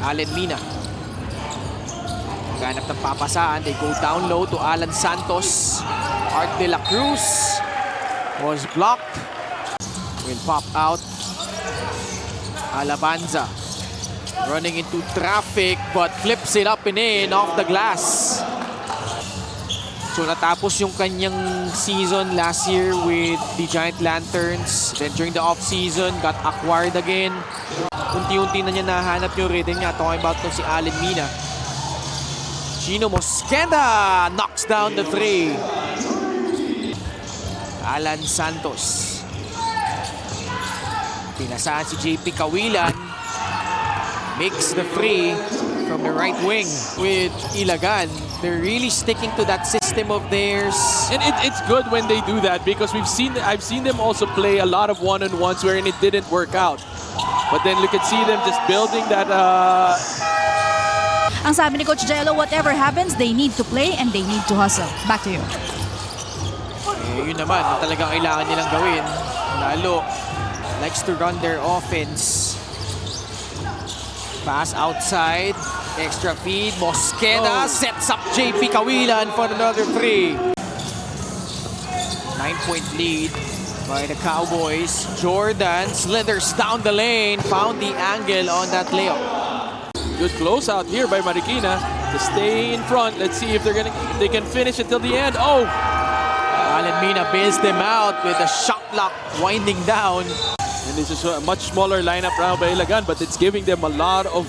Allen Mina. Ganap ng papasaan. They go down low to Alan Santos. Art de la Cruz was blocked. Will pop out. Alabanza running into traffic but flips it up and in off the glass. So natapos yung kanyang season last year with the Giant Lanterns. Then during the off-season, got acquired again. Unti-unti na niya nahanap yung rhythm niya. Talking about to si Allen Mina. Gino Mosqueda knocks down the three. Alan Santos. Pinasaan si JP Cawilan. Makes the free from the right wing with Ilagan. They're really sticking to that system of theirs. And it's good when they do that because I've seen them also play a lot of one-on-ones wherein it didn't work out. But then you can see them just building that. Ang sabi ni Coach Jello, whatever happens, they need to play and they need to hustle. Back to you. Yun naman, ang talagang kailangan nilang gawin. Lalo, likes to run their offense. Pass outside. Extra feed. Mosqueda sets up JP Cawilan for another three. 9-point lead by the Cowboys. Jordan slithers down the lane. Found the angle on that layup. Good closeout here by Marikina to stay in front. Let's see if they can finish it till the end. Oh! Allen Mina bails them out with a shot clock winding down. And this is a much smaller lineup round by Ilagan, but it's giving them a lot of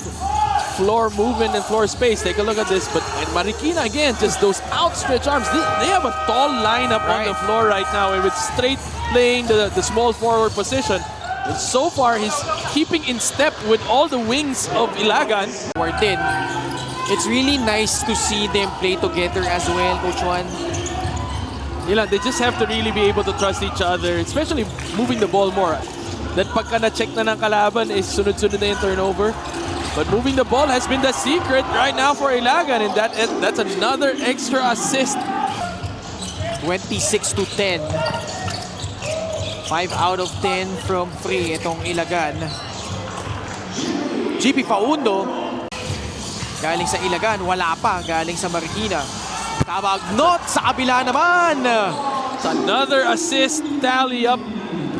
floor movement and floor space. Take a look at this. But and Marikina, again, just those outstretched arms. They have a tall lineup on the floor right now with straight playing the small forward position. And so far, he's keeping in step with all the wings of Ilagan. It's really nice to see them play together as well, Coach Juan. They just have to really be able to trust each other, especially moving the ball more. That pagka na-check na ng kalaban is sunod-sunod na yung turnover. But moving the ball has been the secret right now for Ilagan, and that's another extra assist. 26-10. 5 out of 10 from free itong Ilagan. GP Paundo. Galing sa Ilagan, wala pa. Galing sa Marikina. Tabagnot sa kabila naman. It's another assist tally up